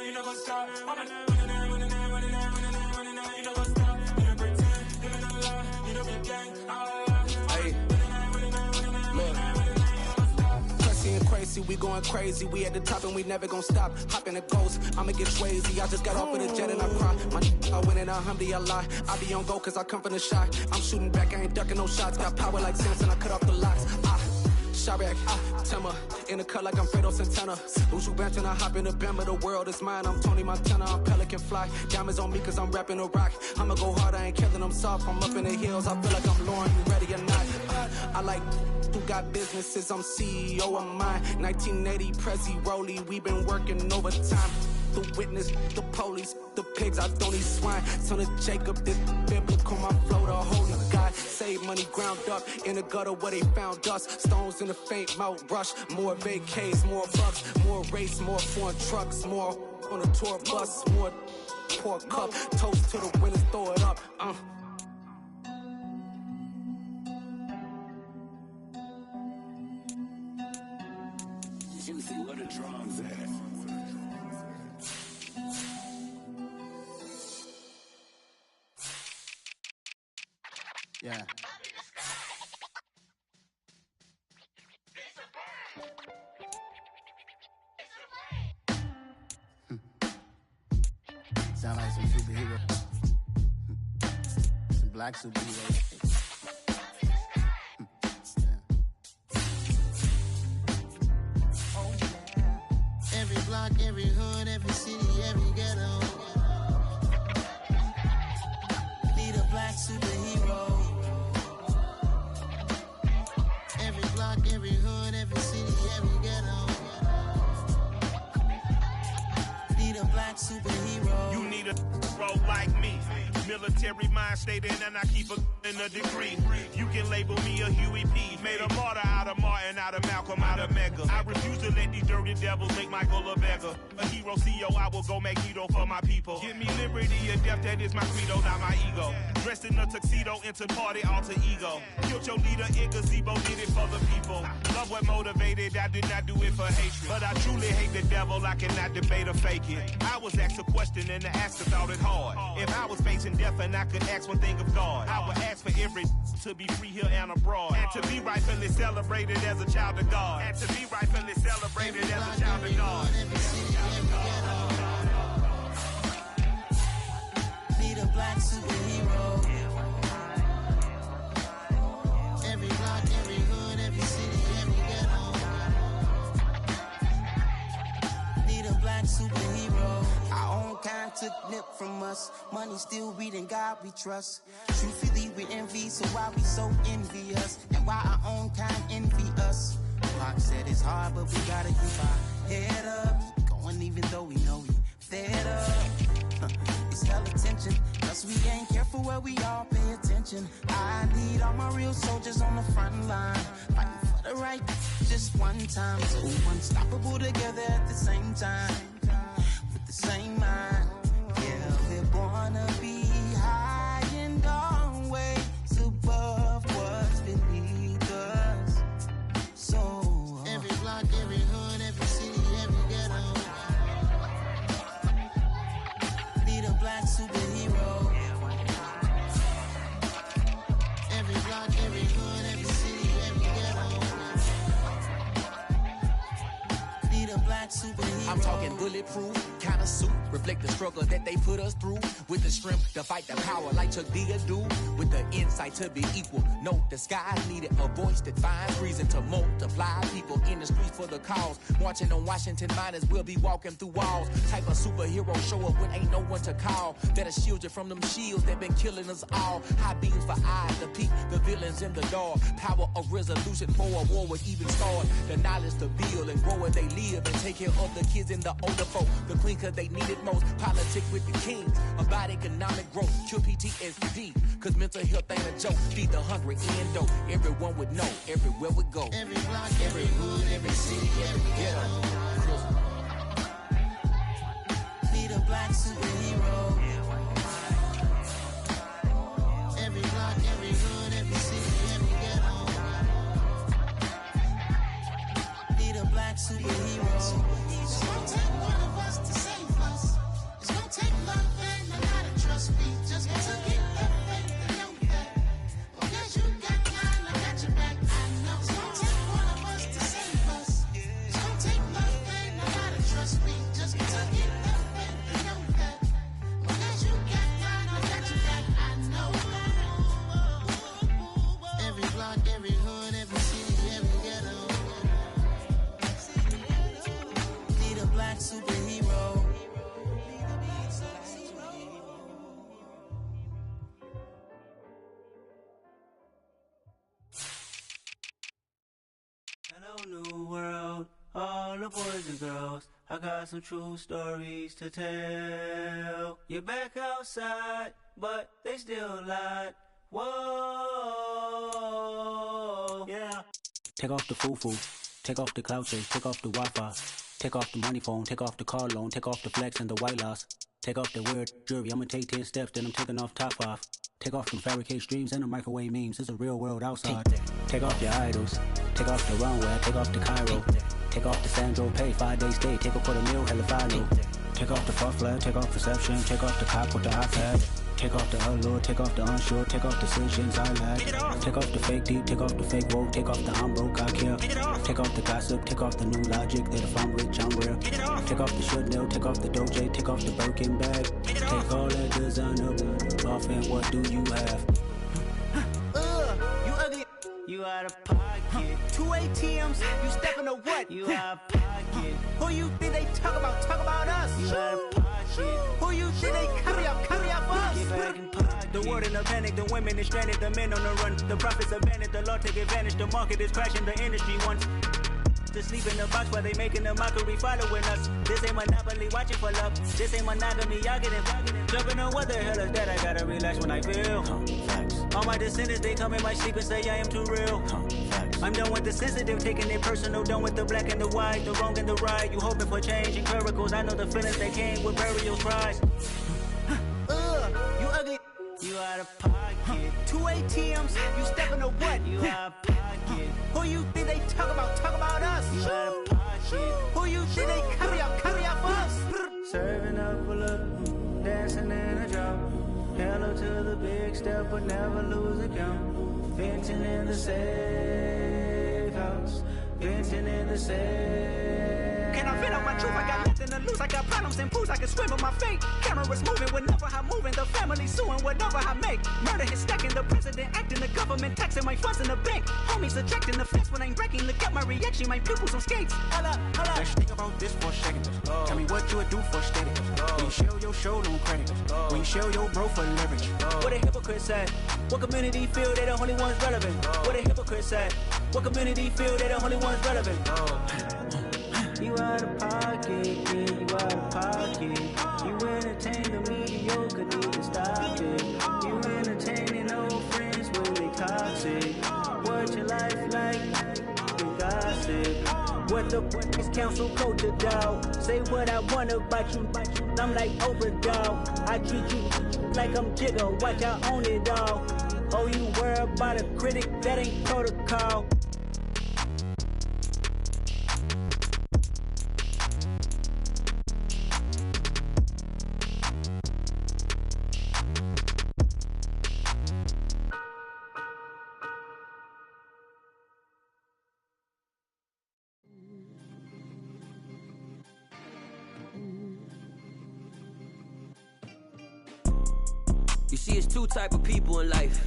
You know what's up? We going crazy, we at the top and we never gonna stop. Hop in a ghost, I'ma get crazy. I just got off of the jet and I cry. I win in a Humvee, I lie. I be on go cause I come from the shot. I'm shooting back, I ain't ducking no shots. Got power like Samson, I cut off the locks. Chirac, Timmer, in the cut like I'm Fredo Santana. Who's you benching? I hop in the Bama, the world is mine. I'm Tony Montana, I'm Pelican Fly. Diamonds on me cause I'm rapping a rock. I'ma go hard, I ain't killing them soft. I'm up in the hills, I feel like I'm Lauren, you ready or not? I like who got businesses, I'm CEO of mine. 1980 Prezi Rolly, we been working overtime. The witness, the police, the pigs, I don't eat swine. Son of Jacob, this biblical, my flow, the holy God. Save money ground up in the gutter where they found us. Stones in the faint mouth rush. More vacays, more bucks, more race, more foreign trucks, more on a tour bus, more pour cup. Toast to the winners, throw it up. Juicy, where the drums at? Yeah. Sound like some superhero. Some black superheroes. Every block, every hood, every city, every ghetto. Need a black superhero. Every block, every hood, every city, every ghetto. Need a black superhero. You need a hero like me. Military mind state and I keep in a degree. You can label me a Huey P. Made a martyr out of Martin, out of Malcolm, out of Mega. I refuse to let these dirty devils make Michael a beggar. A hero CEO, I will go Magneto for my people. Give me liberty or death, that is my credo, not my ego. Dressed in a tuxedo, into party, alter ego. Killed your leader in gazebo, did it for the people. Love what motivated, I did not do it for hatred. But I truly hate the devil, I cannot debate or fake it. I was asked a question and the asker thought it hard. If I was facing death and I could ask one thing of God, I would ask for every to be free here and abroad. And to be rightfully celebrated as a child of God. And to be rightfully celebrated as a child of God. Need a black superhero. Every block, every hood, every city, every ghetto. Need a black superhero. Our own kind took nip from us. Money still reading God we trust. Truthfully we envy, so why we so envious? And why our own kind envy us? Pac said it's hard, but we gotta keep our head up. Keep going even though we know we fed up. It's hella tension, cause we ain't careful where we all pay attention. I need all my real soldiers on the front line, fighting for the right just one time. So unstoppable together at the same time, with the same mind. Yeah, we're gonna be high and always above what's beneath us. So every block, every hood, every city, every ghetto. Need a black superhero. Every block, every hood, every city, every ghetto. Need a black superhero. I'm talking bulletproof kind of suit, reflect the struggle that they put us through. With the strength to fight the power like Chuck D do. With the insight to be equal. No disguise needed, a voice that finds reason to multiply. People in the streets for the cause. Marching on Washington miners, we'll be walking through walls. Type of superhero show up when ain't no one to call. That'll shield you from them shields that been killing us all. High beams for eyes, the peak, the villains in the dark. Power of resolution for a war would even start. The knowledge to build and grow where they live and take care of the kids and the older folk. The queen cause they need it most. Politics with the kings. About economic growth. Cure PTSD. Cause mental health ain't a joke. Feed the hungry and dope. Everyone would know. Everywhere we go. Every block, every hood, every city, every ghetto. Need a black superhero. Every block, every hood, every city, every ghetto. Need a black superhero. It's gonna take one of us to save us. It's gonna take love and a lot of trust. We just got to get that faith and know that. Well, guess you got mine, I got your back. I know it's gonna take one of us to save us. It's gonna take love and a lot of trust. We just got to get that faith and know that. Well, guess you got mine, I got your back. I know. Every block, every hood, every city, every ghetto. Need a black superhero. Hello, new world, all the boys and girls. I got some true stories to tell. You're back outside, but they still lied. Whoa, yeah. Take off the foo-foo, take off the cloud chase, take off the Wi-Fi. Take off the money phone, take off the car loan, take off the flex and the white loss. Take off the weird jewelry, I'ma take 10 steps, then I'm taking off top 5. Take off them fabricate streams and the microwave memes, it's a real world outside. Take off your idols, take off the runway, take off the Cairo. Take off the Sandro pay, 5 days stay, take a quarter meal, hella final. Take off the fuck flag, take off perception, take off the cop with the iPad. Take off the allure, take off the unsure, take off decisions I lack. Take off the fake deep, take off the fake woke, take off the I'm broke, I care. Take off the gossip, take off the new logic, that if I'm rich, I'm real. Take off the Chanel, take off the Doja, take off the Birkin bag. Take all that designer off and what do you have? You ugly. You out of pocket. 2 ATMs, you stepping to what? You out of pocket. Who you think they talk about? Talk about us. You out of pocket. Who you think they carry up us? Get back in pocket. The world in a panic, the women is stranded, the men on the run. The profits abandoned, the law take advantage, the market is crashing, the industry wants. to sleep in the box while they making a mockery following us. This ain't Monopoly, watching for love. This ain't monogamy, y'all getting jumping on what the hell is that? I gotta relax when I feel. All my descendants, they come in my sleep and say I am too real. I'm done with the sensitive, taking it personal. Done with the black and the white, the wrong and the right. You hoping for change and miracles. I know the feelings that came with burial cries. You ugly. You out of pocket. 2 ATMs, you stepping to what? You out of pocket. Who you think they talk about? Talk about us. You out of pocket. Who you think they carry out for us? Serving up a look, dancing in a drop. Hello to the big step, but never lose a count. Venting in the safe house. Venting in the safe. Can I vent on my truth? I got nothing to lose. I got problems and booze. I can swim on my fate. Cameras moving whenever I'm moving. The family suing whatever I make. Murder is stacking. The president acting. The government taxing my funds in the bank. Homies ejecting the fence when I'm breaking. Look at my reaction. My pupils on skates. Hold up. Let's think about this for a second. Tell me what you would do for steady. When you show your show, no credit. When you show your bro for leverage. What a hypocrite said. What community feel they the only ones relevant? What a hypocrite said. What community feel they the only ones relevant? You out of pocket, yeah, you out of pocket. You entertain the mediocre, need to stop it. You entertaining old friends when they toxic. What your life like? You gossip. What the is council culture, dog? Say what I want about you. I'm like Oprah, dog. I treat you like I'm Jigga. Watch I own it all. Oh, you worry about a critic? That ain't protocol. You see, it's two type of people in life.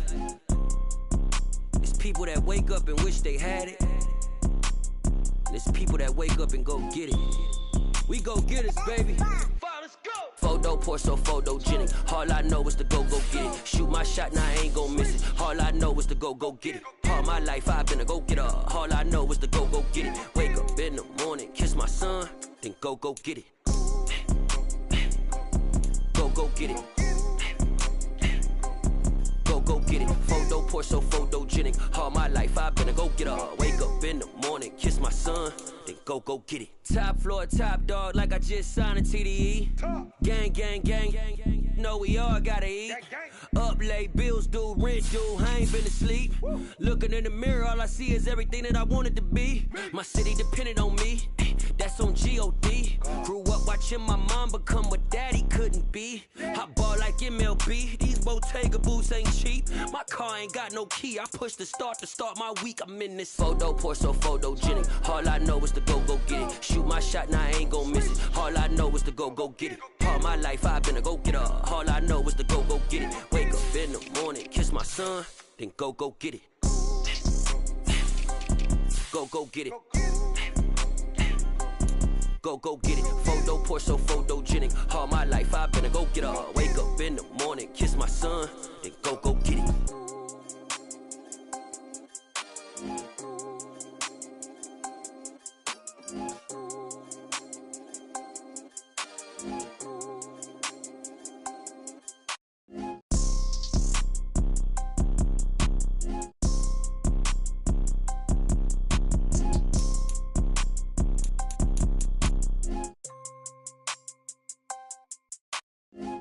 It's people that wake up and wish they had it. And it's people that wake up and go get it. We go get it, baby. Let's go. Photo pour so photogenic. All I know is to go get it. Shoot my shot, now I ain't gon' miss it. All I know is to go get it. All my life I've been a go getter. All I know is to go get it. Wake up in the morning, kiss my son, then go get it. Go get it. Go get it. Photo pour so photogenic. All my life I've been a go getter. Wake up in the morning, kiss my son, then go get it. Top floor, top dog, like I just signed a TDE. Gang. Know we all gotta eat. Up late, bills due, rent due. I ain't been asleep. Looking in the mirror, all I see is everything that I wanted to be. My city depended on me. That's on G.O.D. Grew up watching my mom become what daddy couldn't be. I ball like MLB. These Bottega boots ain't cheap. My car ain't got no key. I push the start to start my week. I'm in this photo pour so photogenic. All I know is to go get it. Shoot my shot, now I ain't gon' miss it. All I know is to go get it. All my life I've been a go getter. All I know is to go get it. Wake up in the morning, kiss my son, then go get it. Go get it. Go get it. Photo pour so photogenic. All my life I've been a go getter. Wake up in the morning, kiss my son, then go get it.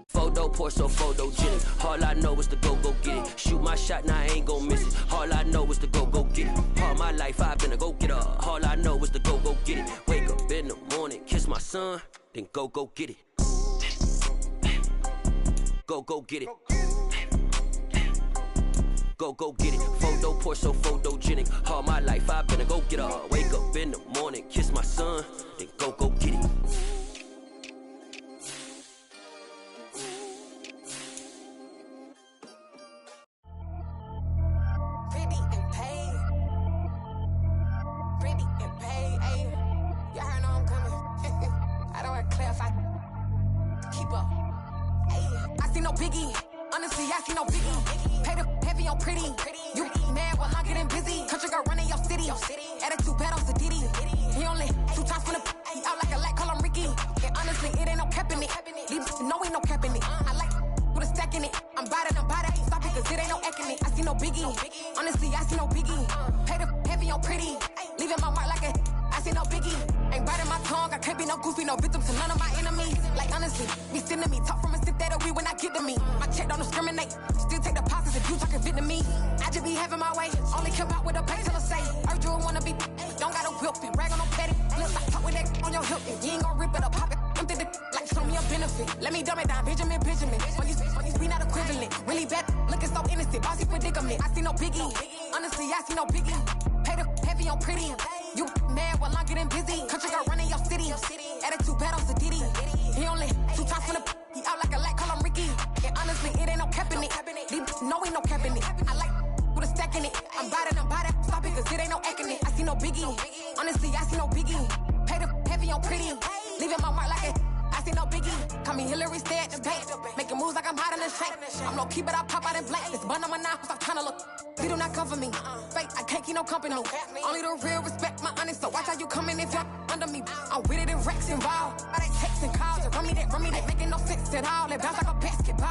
Photo pour so photogenic. All I know is to go get it. Shoot my shot, now I ain't gon' miss it. All I know is to go get it. All my life I've been a go getter. All I know is to go get it. Wake up in the morning, kiss my son, then go get it. Go get it. Go get it. Photo pour so photogenic. All my life I've been a go getter. Wake up in the morning, kiss my son, then go get it. Honestly, I see no biggie. Pay the heavy on pretty. You mad while I'm getting busy. Country girl running your city. Attitude bad on Sadiddy. He only 2 times from the he out like a light, call him Ricky. And honestly, it ain't no cap in it. These know ain't no cap in it. I like with a stack in it. I'm bout it, stop it, cause it ain't no eck in it. I see no biggie. Honestly, I see no biggie. Pay the heavy on pretty. Leaving my mark like a I see no biggie. Ain't biting my tongue, I can't be no goofy, no victim to none of my enemies. Like honestly, be sending me talk from a stick that we when I get to me. My check don't discriminate. Still take the pauses if you talking Vietnamese. I just be having my way. Only care about what the pay till I say. Urge you wanna be don't gotta whip it. Rag on no petty. Let's not talk with that on your hip. You ain't gon' rip it up, pop it. Empty the like show me a benefit. Let me dumb it down, Benjamin. When you we not equivalent. Really bad, looking so innocent. Bossy predicament. I see no biggie. Honestly, I see no biggie. Pay the heavy on pretty. You mad while I'm getting busy. Country girl running your city. Attitude bad on Sadiddy. He only 2 times from the he out like a light, call him Ricky. And honestly, it ain't no cap in it. These know ain't no cap in it. I like with a stack in it. I'm bout it, stop it, cause it ain't no eck in it. I see no biggie. Honestly, I see no biggie. Pay the heavy on pretty. Leaving my mark like a I see no biggie. Call me Hillary, stay at the bank. Making moves like I'm hot in the shank. I'm low key, but I pop out in blank. This bun on my knife, stop trying to look. They do not come for me. Fake, I can't keep no company. Only the real respect my honest. So watch how you coming if you're under me. I'm with it in Rex involved. By they texts and calls. Run me that, making no sense at all. They bounce like a basketball.